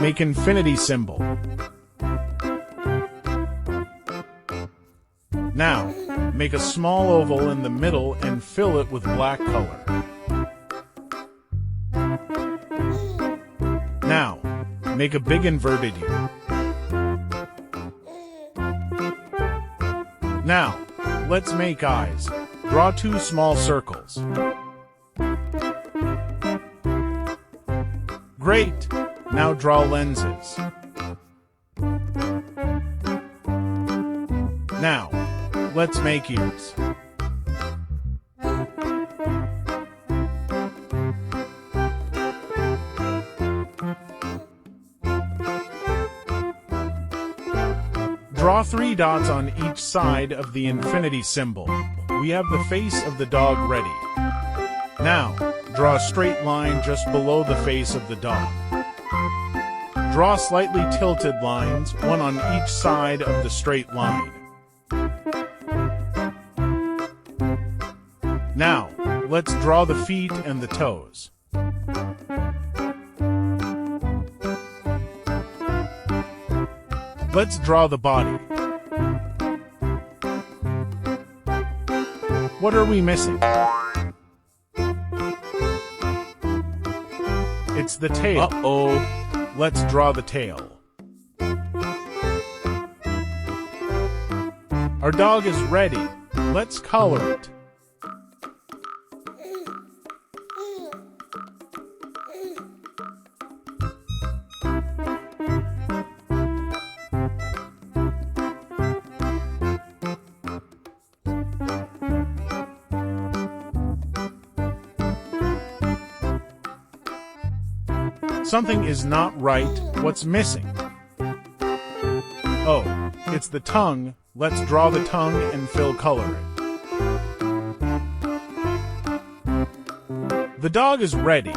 Make infinity symbol. Now, make a small oval in the middle and fill it with black color. Now, make a big inverted U. Now, let's make eyes. Draw 2 small circles. Great! Now draw lenses. Now, let's make ears. Draw 3 dots on each side of the infinity symbol. We have the face of the dog ready. Now, draw a straight line just below the face of the dog. Draw slightly tilted lines, one on each side of the straight line. Now, let's draw the feet and the toes. Let's draw the body. What are we missing? It's the tail. Uh-oh. Let's draw the tail. Our dog is ready. Let's color it. Something is not right. What's missing? Oh, it's the tongue. Let's draw the tongue and fill color it. The dog is ready.